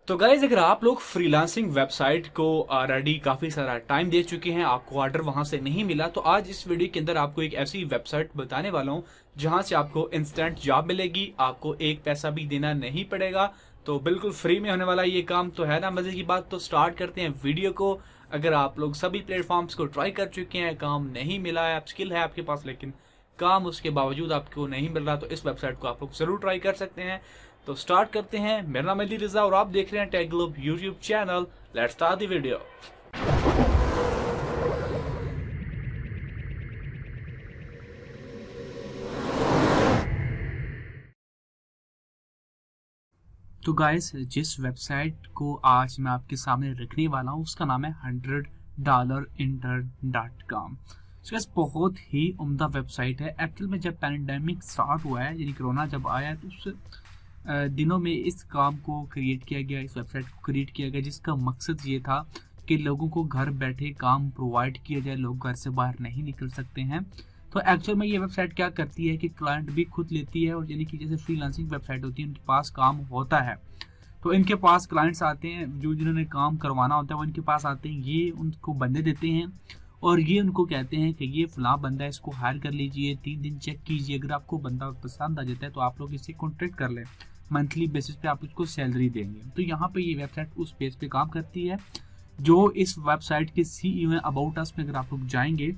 तो गाइज अगर आप लोग फ्रीलांसिंग वेबसाइट को ऑलरेडी काफ़ी सारा टाइम दे चुके हैं, आपको ऑर्डर वहां से नहीं मिला, तो आज इस वीडियो के अंदर आपको एक ऐसी वेबसाइट बताने वाला हूं जहां से आपको इंस्टेंट जॉब मिलेगी, आपको एक पैसा भी देना नहीं पड़ेगा। तो बिल्कुल फ्री में होने वाला ये काम तो है ना मजे की बात। तो स्टार्ट करते हैं वीडियो को। अगर आप लोग सभी प्लेटफॉर्म्स को ट्राई कर चुके हैं, काम नहीं मिला है, स्किल है आपके पास लेकिन काम उसके बावजूद आपको नहीं मिल रहा, तो इस वेबसाइट को आप लोग जरूर ट्राई कर सकते हैं। तो स्टार्ट करते हैं। मेरा नाम अली रिजा और आप देख रहे हैं Tech Globe YouTube channel. Let's start the video. तो गाइस, जिस वेबसाइट को आज मैं आपके सामने रखने वाला हूँ उसका नाम है $100intern.com। तो गाइस बहुत ही उम्दा वेबसाइट है। एक्चुअल में जब पैंडेमिक स्टार्ट हुआ है, यानी कोरोना जब आया है, तो उस दिनों में इस काम को क्रिएट किया गया, इस वेबसाइट को क्रिएट किया गया, जिसका मकसद ये था कि लोगों को घर बैठे काम प्रोवाइड किया जाए। लोग घर से बाहर नहीं निकल सकते हैं। तो एक्चुअल में ये वेबसाइट क्या करती है कि क्लाइंट भी खुद लेती है, और यानी कि जैसे फ्रीलांसिंग वेबसाइट होती है, उनके पास काम होता है तो इनके पास क्लाइंट्स आते हैं, जो जिन्होंने काम करवाना होता है वो इनके पास आते हैं, ये उनको बंदे देते हैं और ये उनको कहते हैं कि ये फलां बंदा है, इसको हायर कर लीजिए, 3 दिन चेक कीजिए, अगर आपको बंदा पसंद आ जाता है तो आप लोग इससे कॉन्ट्रैक्ट कर लें, मंथली बेसिस पे आप उसको सैलरी देंगे। तो यहाँ पे ये वेबसाइट उस बेस पे काम करती है। जो इस वेबसाइट के सीईओ हैं, अबाउट अस में अगर आप लोग जाएंगे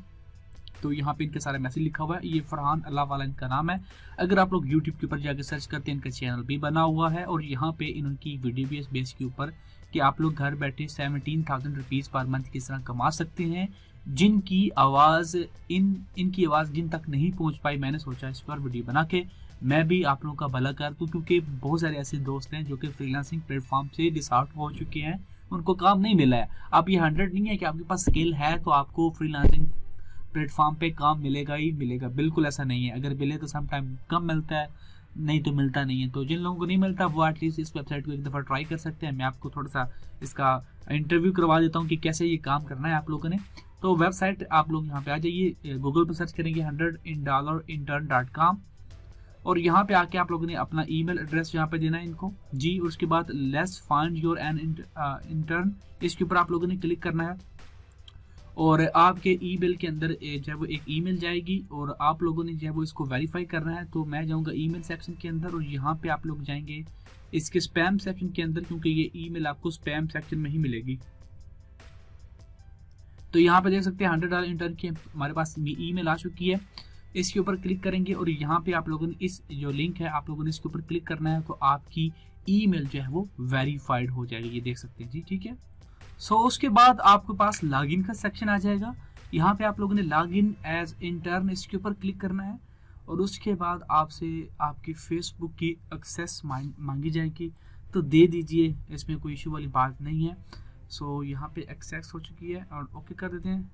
तो यहाँ पे इनका सारा मैसेज लिखा हुआ है। ये फरहान अल्लाह वाला इनका नाम है। अगर आप लोग यूट्यूब के ऊपर जाकर सर्च करते हैं, इनका चैनल भी बना हुआ है और यहाँ पे इनकी वीडियो भी इस बेस के ऊपर कि आप लोग घर बैठे 17,000 रुपीज़ पर मंथ किस तरह कमा सकते हैं, जिनकी आवाज़ इनकी आवाज़ जिन तक नहीं पहुँच पाई। मैंने सोचा इस पर वीडियो बना के मैं भी आप लोगों का भला कर दूँ, क्योंकि बहुत सारे ऐसे दोस्त हैं जो कि फ्रीलांसिंग प्लेटफॉर्म से डिसआउट हो चुके हैं, उनको काम नहीं मिला है। अब ये 100 नहीं है कि आपके पास स्किल है तो आपको फ्रीलांसिंग प्लेटफॉर्म पे काम मिलेगा ही मिलेगा, बिल्कुल ऐसा नहीं है। अगर मिले तो सम टाइम कम मिलता है, नहीं तो मिलता नहीं है। तो जिन लोगों को नहीं मिलता वो एटलीस्ट इस वेबसाइट को एक दफ़ा ट्राई कर सकते हैं। मैं आपको थोड़ा सा इसका इंटरव्यू करवा देता हूँ कि कैसे ये काम करना है आप लोगों ने। तो वेबसाइट आप लोग यहाँ पे आ जाइए, गूगल पर सर्च करेंगे $100intern.com और यहाँ पे आके आप लोगों ने अपना ईमेल एड्रेस यहाँ पे देना है इनको जी, और उसके बाद let's find your an intern, इसके ऊपर आप लोगों ने क्लिक करना है और आपके ईमेल के अंदर जो है वो एक ईमेल जाएगी और आप लोगों ने जो है वो इसको वेरीफाई करना है। तो मैं जाऊंगा ईमेल सेक्शन के अंदर और यहाँ पे आप लोग जाएंगे इसके स्पैम सेक्शन के अंदर, क्योंकि ये ईमेल आपको स्पैम सेक्शन में ही मिलेगी। तो यहाँ पे देख सकते हैं $100 इंटर्न की हमारे पास ईमेल आ चुकी है। इसके ऊपर क्लिक करेंगे और यहाँ पे आप लोगों ने इस जो लिंक है आप लोगों ने इसके ऊपर क्लिक करना है, तो आपकी ईमेल जो है वो वेरीफाइड हो जाएगी। ये देख सकते हैं जी, ठीक है। उसके बाद आपके पास लॉगिन का सेक्शन आ जाएगा। यहाँ पे आप लोगों ने लॉगिन एज इंटर्न इसके ऊपर क्लिक करना है और उसके बाद आपसे आपकी फेसबुक की एक्सेस मांगी जाएगी, तो दे दीजिए, इसमें कोई इशू वाली बात नहीं है। यहाँ पे एक्सेस हो चुकी है और ओके कर देते हैं।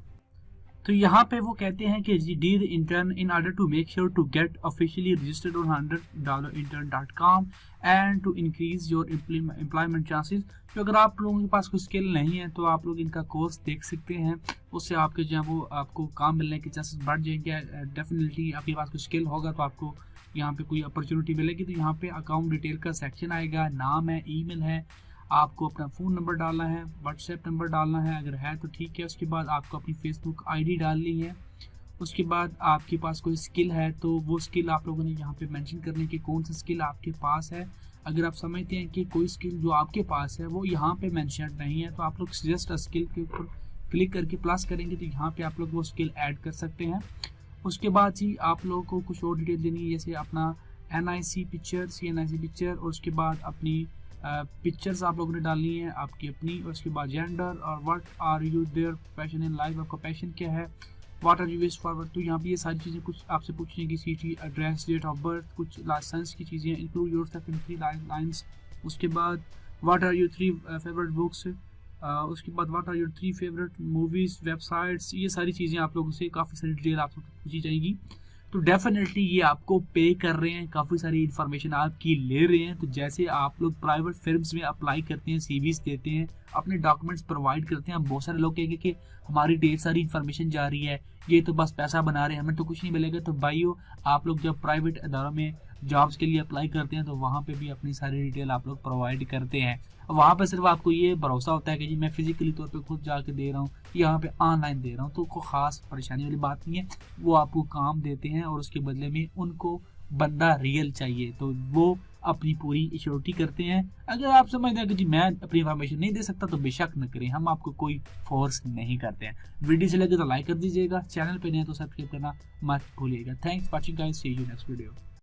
तो यहाँ पे वो कहते हैं कि dear intern, in order to make sure to get officially registered on $100intern.com and to increase your employment chances. तो अगर आप लोगों के पास कोई स्किल नहीं है तो आप लोग इनका कोर्स देख सकते हैं, उससे आपके जो है वो आपको काम मिलने के चांसेस बढ़ जाएंगे। डेफिनेटली आपके पास कोई स्किल होगा तो आपको यहाँ पे कोई अपॉर्चुनिटी मिलेगी। तो यहाँ पे अकाउंट डिटेल का सेक्शन आएगा, नाम है, ईमेल है, आपको अपना फ़ोन नंबर डालना है, व्हाट्सएप नंबर डालना है अगर है तो ठीक है। उसके बाद आपको अपनी फेसबुक आईडी डालनी है। उसके बाद आपके पास कोई स्किल है तो वो स्किल आप लोगों ने यहाँ पे मेंशन करने की कौन सा स्किल आपके पास है। अगर आप समझते हैं कि कोई स्किल जो आपके पास है वो यहाँ पे मेंशन नहीं है तो आप लोग सजेस्ट स्किल के ऊपर क्लिक करके प्लस करेंगे तो यहाँ पे आप लोग वो स्किल ऐड कर सकते हैं। उसके बाद ही आप लोगों को कुछ और डिटेल देनी है, जैसे अपना NIC पिक्चर और उसके बाद अपनी पिक्चर्स आप लोगों ने डालनी है आपकी अपनी, और उसके बाद जेंडर और what are you their passion in life, आपका पैशन क्या है, what are you wish forward. तो यहाँ पे ये सारी चीज़ें कुछ आपसे पूछने की, city, address, date of birth, कुछ लाइसेंस की चीज़ें, इंक्लूड योरसेल्फ इन 3 लाइंस। उसके बाद what are your 3 favourite books, उसके बाद what are your 3 favourite movies, websites. ये सारी चीज़ें आप लोगों से काफ़ी सारी डिटेल आपसे पूछी जाएगी। तो डेफिनेटली ये आपको पे कर रहे हैं, काफ़ी सारी इन्फॉर्मेशन आपकी ले रहे हैं। तो जैसे आप लोग प्राइवेट फिर्म्स में अप्लाई करते हैं, CVs देते हैं, अपने डॉक्यूमेंट्स प्रोवाइड करते हैं, बहुत सारे लोग कहेंगे कि हमारी ढेर सारी इन्फॉर्मेशन जा रही है, ये तो बस पैसा बना रहे हैं, हमें तो कुछ नहीं मिलेगा। तो भाइयों, आप लोग जब प्राइवेट इदारों में जॉब्स के लिए अप्लाई करते हैं तो वहाँ पे भी अपनी सारी डिटेल आप लोग प्रोवाइड करते हैं। वहाँ पे सिर्फ आपको ये भरोसा होता है कि जी मैं फिजिकली तौर पे खुद जाके दे रहा हूँ, यहाँ पे ऑनलाइन दे रहा हूँ, तो कोई खास परेशानी वाली बात नहीं है। वो आपको काम देते हैं और उसके बदले में उनको बंदा रियल चाहिए, तो वो अपनी पूरी इश्योरिटी करते हैं। अगर आप समझते हैं कि जी मैं अपनी इन्फॉर्मेशन नहीं दे सकता तो बेशक न करें, हम आपको कोई फोर्स नहीं करते हैं। वीडियो से लगे तो लाइक कर दीजिएगा, चैनल पे नहीं है तो सब्सक्राइब करना मत भूलिएगा। Thanks watching guys, see you next video.